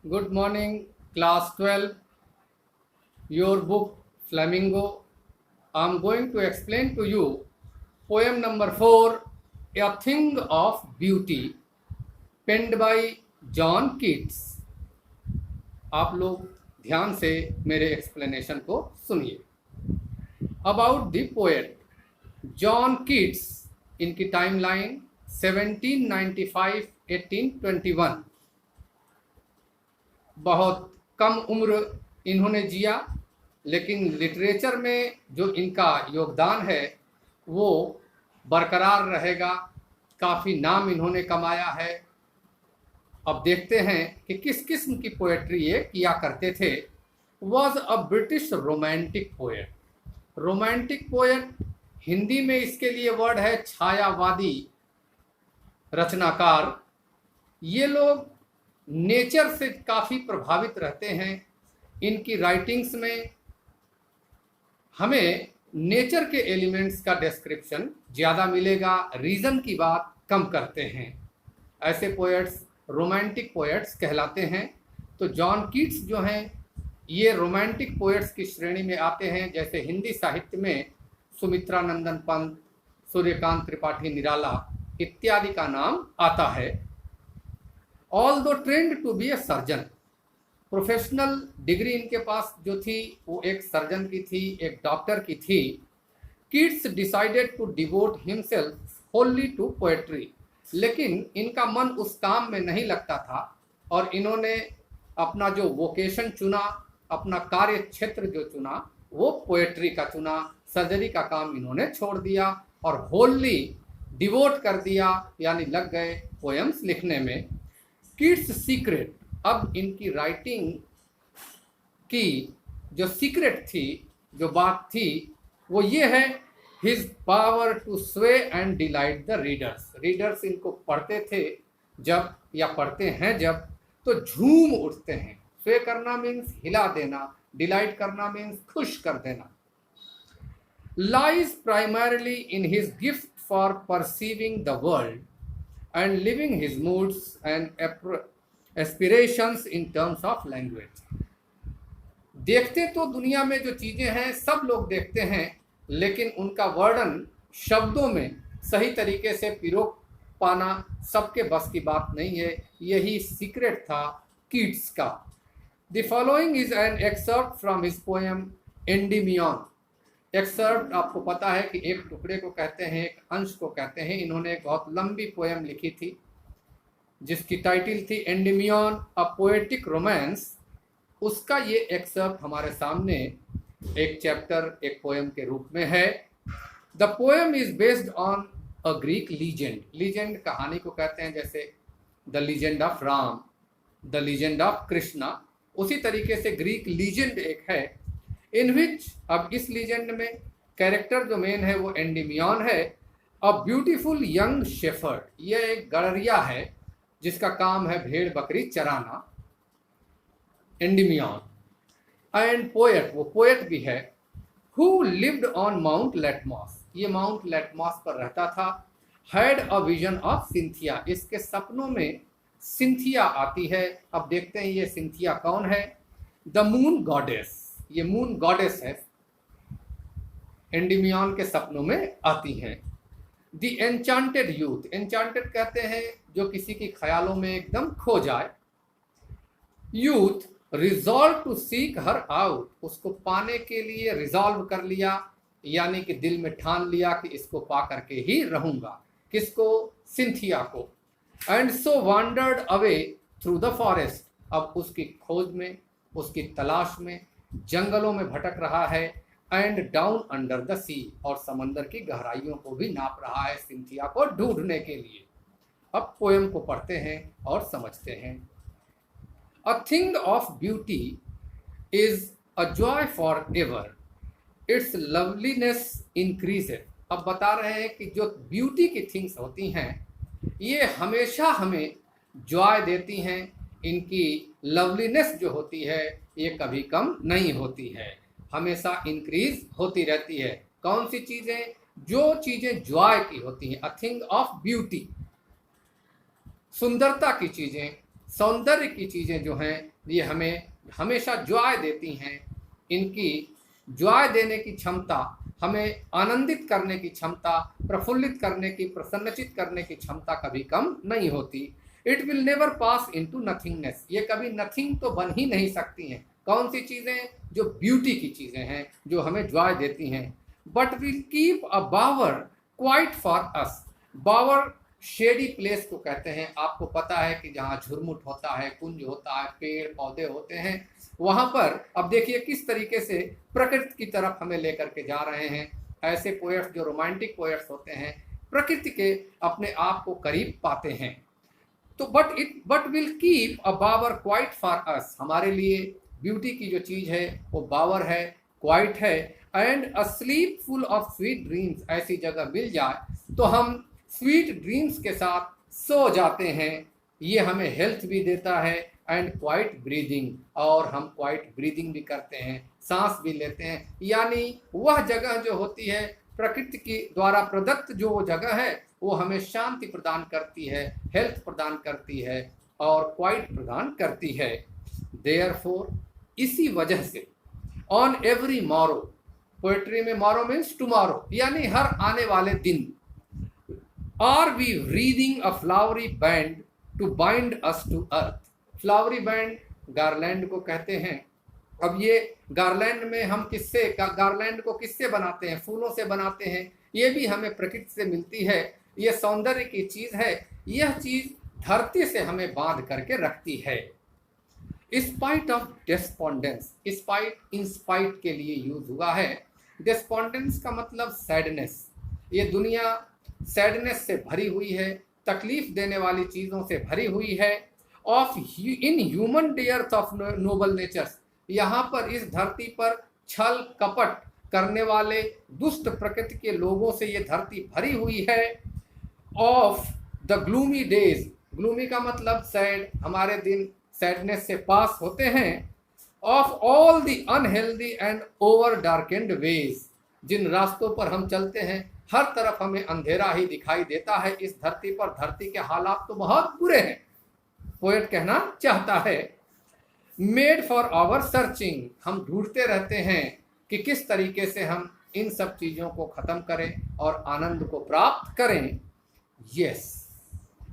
Good morning, class 12. Your book Flamingo. I'm going to explain to you poem number 4, A Thing of Beauty, penned by John Keats. आप लोग ध्यान से मेरे explanation को सुनिए. About the poet John Keats, इनकी timeline 1795-1821. बहुत कम उम्र इन्होंने जिया, लेकिन लिटरेचर में जो इनका योगदान है वो बरकरार रहेगा. काफ़ी नाम इन्होंने कमाया है. अब देखते हैं कि किस किस्म की पोएट्री ये किया करते थे. Was a British romantic poet. Romantic poet, Hindi में इसके लिए वर्ड है छायावादी रचनाकार. ये लोग नेचर से काफ़ी प्रभावित रहते हैं. इनकी राइटिंग्स में हमें नेचर के एलिमेंट्स का डिस्क्रिप्शन ज़्यादा मिलेगा, रीज़न की बात कम करते हैं. ऐसे पोएट्स रोमांटिक पोएट्स कहलाते हैं. तो जॉन कीट्स जो हैं ये रोमांटिक पोएट्स की श्रेणी में आते हैं. जैसे हिंदी साहित्य में सुमित्रा नंदन पंत, सूर्यकांत त्रिपाठी निराला इत्यादि का नाम आता है. Although trained to be a surgeon, professional degree इनके पास जो थी वो एक सर्जन की थी, एक डॉक्टर की थी. Keats decided to devote himself wholly to poetry. लेकिन इनका मन उस काम में नहीं लगता था और इन्होंने अपना जो वोकेशन चुना, अपना कार्य क्षेत्र जो चुना वो पोएट्री का चुना. सर्जरी का काम इन्होंने छोड़ दिया और होली डिवोट कर दिया, यानी लग गए पोएम्स लिखने में. कीट्स सीक्रेट, अब इनकी राइटिंग की जो सीक्रेट थी, जो बात थी वो ये है, हिज पावर टू स्वे and delight the readers. Readers इनको पढ़ते थे जब, या पढ़ते हैं जब, तो झूम उठते हैं. स्वे करना मीन्स हिला देना, डिलाइट करना मीन्स खुश कर देना. Lies primarily in his gift for perceiving the world and living his moods and aspirations in terms of language. देखते तो दुनिया में जो चीज़ें हैं सब लोग देखते हैं, लेकिन उनका वर्णन शब्दों में सही तरीके से पिरो पाना सबके बस की बात नहीं है. यही सीक्रेट था कीट्स का. The following is an excerpt from his poem Endymion. Excerpt आपको पता है कि एक टुकड़े को कहते हैं, एक अंश को कहते हैं. इन्होंने एक बहुत लंबी पोएम लिखी थी जिसकी टाइटल थी एंडीमियन अ पोएटिक रोमांस. उसका ये एक्सर्प्ट हमारे सामने एक चैप्टर, एक पोएम के रूप में है. The poem is based on a Greek legend. Legend कहानी को कहते हैं, जैसे the legend of Ram, the legend of Krishna. उसी तरीके से ग्रीक लीजेंड एक है, इन विच, अब इस लीजेंड में कैरेक्टर जो मेन है वो एंडीमियन है. अ ब्यूटीफुल यंग शेफर्ड, ये एक गड़रिया है जिसका काम है भेड़ बकरी चराना, एंडीमियन. एंड पोएट, वो पोएट भी है. हु लिव्ड ऑन माउंट लेटमॉस, ये माउंट लेटमॉस पर रहता था. Had a vision of Cynthia, इसके सपनों में सिंथिया आती है. अब देखते हैं ये सिंथिया कौन है. द मून गॉडेस, ये मून गॉडेस है, एंडीमियन के सपनों में आती हैं. द एन्चांटेड यूथ, एन्चांटेड कहते हैं जो किसी की ख्यालों में एकदम खो जाए. Youth resolve to seek her out, उसको पाने के लिए रिजॉल्व कर लिया, यानी कि दिल में ठान लिया कि इसको पा करके ही रहूंगा. किसको? सिंथिया को. And so wandered away through the forest, अब उसकी खोज में, उसकी तलाश में जंगलों में भटक रहा है. एंड डाउन अंडर द सी, और समंदर की गहराइयों को भी नाप रहा है सिंथिया को ढूंढने के लिए. अब पोएम को पढ़ते हैं और समझते हैं. A thing of beauty is a joy forever. Its loveliness increases. अब बता रहे हैं कि जो ब्यूटी की थिंग्स होती हैं ये हमेशा हमें जॉय देती हैं. इनकी लवलीनेस जो होती है ये कभी कम नहीं होती है, हमेशा इंक्रीज होती रहती है. कौन सी चीज़ें? जो चीज़ें जॉय की होती हैं. अ थिंग ऑफ ब्यूटी, सुंदरता की चीज़ें, सौंदर्य की चीज़ें जो हैं ये हमें हमेशा जॉय देती हैं। इनकी जॉय देने की क्षमता, हमें आनंदित करने की क्षमता, प्रफुल्लित करने की, प्रसन्नचित करने की क्षमता कभी कम नहीं होती। It will never pass into nothingness, ये कभी नथिंग तो बन ही नहीं सकती हैं। कौन सी चीज़ें? जो ब्यूटी की चीज़ें हैं, जो हमें जॉय देती हैं। But will keep a bower quiet for us. Bower shady place को कहते हैं। आपको पता है कि जहाँ झुरमुट होता है, कुंज होता है, पेड़ पौधे होते हैं, वहाँ पर अब देखिए किस तरीके से प्रकृति की तरफ हमें लेकर के जा रहे हैं। ऐसे पोएट्स जो रोमांटिक पोएट्स होते हैं, प्रकृति के अपने आप को करीब पाते हैं। तो but will keep a bower quiet for us, हमारे लिए ब्यूटी की जो चीज़ है वो बावर है, क्वाइट है। And a slip full of sweet dreams, ऐसी जगह मिल जाए तो हम स्वीट ड्रीम्स के साथ सो जाते हैं। ये हमें हेल्थ भी देता है एंड क्वाइट ब्रीदिंग, और हम क्वाइट ब्रीदिंग भी करते हैं, सांस भी लेते हैं। यानी वह जगह जो होती है प्रकृति की द्वारा प्रदत्त जो वो जगह है, वो हमें शांति प्रदान करती है, हेल्थ प्रदान करती है और क्वाइट प्रदान करती है। देयरफॉर, इसी वजह से, ऑन एवरी मॉरो, पोएट्री में मॉरो मीन्स टुमारो, यानी हर आने वाले दिन, are we reading a flowery band to bind us to earth. Flowery band garland को कहते हैं। अब ये गारलैंड में हम गारलैंड को किससे बनाते हैं? फूलों से बनाते हैं। ये भी हमें प्रकृति से मिलती है, ये सौंदर्य की चीज़ है। यह चीज़ धरती से हमें बांध करके रखती है। स्पाइट ऑफ डेस्पॉन्डेंस, स्पाइट इंस्पाइट के लिए यूज हुआ है। डेस्पॉन्डेंस का मतलब सैडनेस। ये दुनिया सैडनेस से भरी हुई है, तकलीफ देने वाली चीज़ों से भरी हुई है। Of in human dearth of noble natures, यहाँ पर इस धरती पर छल कपट करने वाले दुष्ट प्रकृति के लोगों से ये धरती भरी हुई है। Of the gloomy days, gloomy का मतलब सैड, हमारे दिन सैडनेस से पास होते हैं। Of all the unhealthy and over darkened ways, जिन रास्तों पर हम चलते हैं हर तरफ हमें अंधेरा ही दिखाई देता है इस धरती पर। धरती के हालात तो बहुत बुरे हैं, पोएट कहना चाहता है। मेड फॉर आवर सर्चिंग, हम ढूंढते रहते हैं कि किस तरीके से हम इन सब चीज़ों को ख़त्म करें और आनंद को प्राप्त करें। Yes,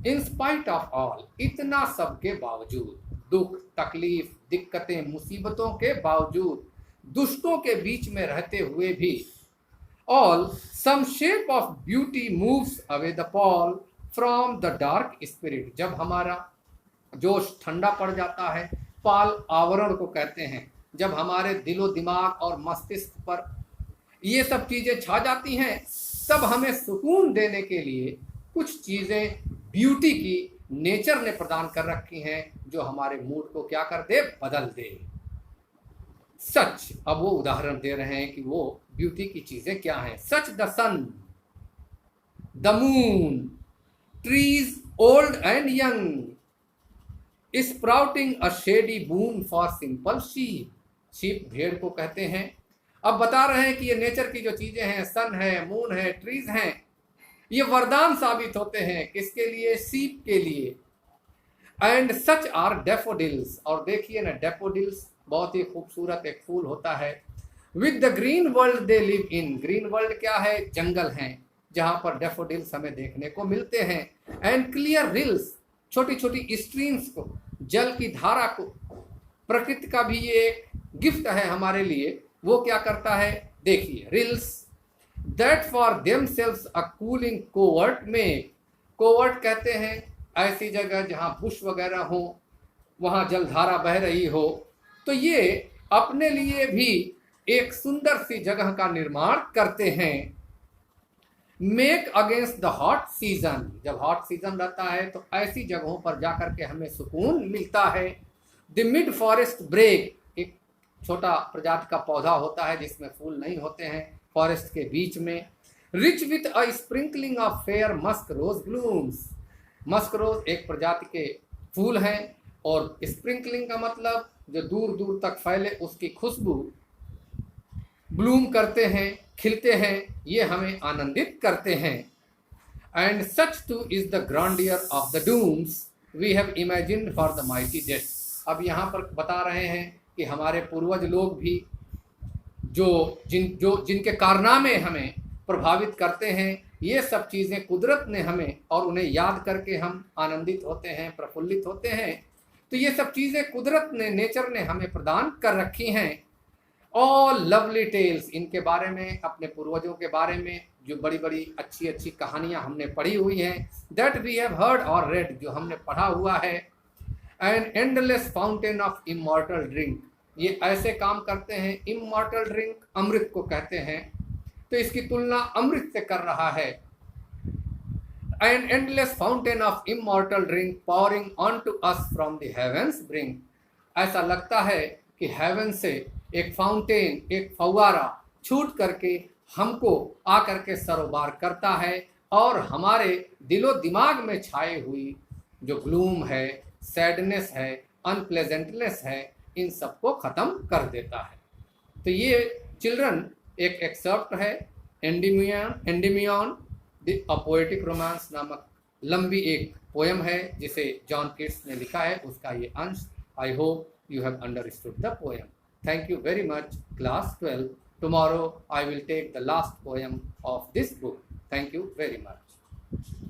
in spite of all, इतना सब के बावजूद, दुख तकलीफ दिक्कतें मुसीबतों के बावजूद, दुष्टों के बीच में रहते हुए भी, all some shape of beauty moves away the pall from the dark spirit. जब हमारा जोश ठंडा पड़ जाता है, पाल आवरण को कहते हैं, जब हमारे दिलो दिमाग और मस्तिष्क पर ये सब चीज़ें छा जाती हैं, तब हमें सुकून देने के लिए कुछ चीज़ें ब्यूटी की नेचर ने प्रदान कर रखी हैं, जो हमारे मूड को क्या कर दे, बदल दे। सच, अब वो उदाहरण दे रहे हैं कि वो ब्यूटी की चीज़ें क्या हैं। Such the sun, the moon, trees old and young, sprouting a shady boon for simple sheep. Sheep भेड़ को कहते हैं। अब बता रहे हैं कि ये नेचर की जो चीज़ें हैं, सन है, मून है, ट्रीज हैं, ये वरदान साबित होते हैं किसके लिए? शीप के लिए। एंड सच आर डेफोडिल्स, और देखिए ना, डेफोडिल्स बहुत ही खूबसूरत एक फूल होता है। With the green world they live in, green world क्या है? जंगल हैं, जहाँ पर डेफोडिल्स हमें देखने को मिलते हैं। एंड क्लियर रिल्स, छोटी छोटी स्ट्रीम्स को, जल की धारा को, प्रकृति का भी ये एक गिफ्ट है हमारे लिए। वो क्या करता है? देखिए, reels that for themselves a cooling covert में, कोवर्ट कहते हैं ऐसी जगह जहाँ बुश वगैरह हो, वहाँ जलधारा बह रही हो, तो ये अपने लिए भी एक सुंदर सी जगह का निर्माण करते हैं। Make against the hot season, जब हॉट सीजन रहता है तो ऐसी जगहों पर जाकर के हमें सुकून मिलता है। द मिड फॉरेस्ट ब्रेक, एक छोटा प्रजाति का पौधा होता है जिसमें फूल नहीं होते हैं, फॉरेस्ट के बीच में। Rich with a sprinkling of fair musk rose blooms, musk rose एक प्रजाति के फूल हैं, और स्प्रिंकलिंग का मतलब जो दूर दूर तक फैले उसकी खुशबू, ब्लूम करते हैं, खिलते हैं, ये हमें आनंदित करते हैं। And such too is the grandeur of the dooms we have imagined for the mighty death. अब यहाँ पर बता रहे हैं कि हमारे पूर्वज लोग भी जिनके कारनामे हमें प्रभावित करते हैं, ये सब चीज़ें कुदरत ने हमें, और उन्हें याद करके हम आनंदित होते हैं, प्रफुल्लित होते हैं। तो ये सब चीज़ें कुदरत ने, नेचर ने हमें प्रदान कर रखी हैं। ऑल लवली टेल्स, इनके बारे में, अपने पूर्वजों के बारे में जो बड़ी बड़ी अच्छी अच्छी कहानियाँ हमने पढ़ी हुई हैं, दैट वी हैव हर्ड और रेड, जो हमने पढ़ा हुआ है। An endless fountain of immortal drink, ये ऐसे काम करते हैं। इमॉर्टल ड्रिंक अमृत को कहते हैं, तो इसकी तुलना अमृत से कर रहा है। An endless fountain of immortal drink pouring on to us from the heaven's brink, ऐसा लगता है कि हेवन से एक फाउंटेन, एक फव्वारा छूट करके हमको आकर के सरोबार करता है और हमारे दिलो दिमाग में छाए हुई जो ग्लूम है, सैडनेस है, अनप्लेजेंटनेस है, इन सबको ख़त्म कर देता है। तो ये चिल्ड्रन एक एक्सर्प्ट है एंडेमियन अ पोएटिक रोमांस नामक लंबी एक पोएम है जिसे जॉन कीट्स ने लिखा है, उसका ये अंश। I hope you have understood the poem. Thank you very much, class 12. Tomorrow I will take the last poem of this book. Thank you very much.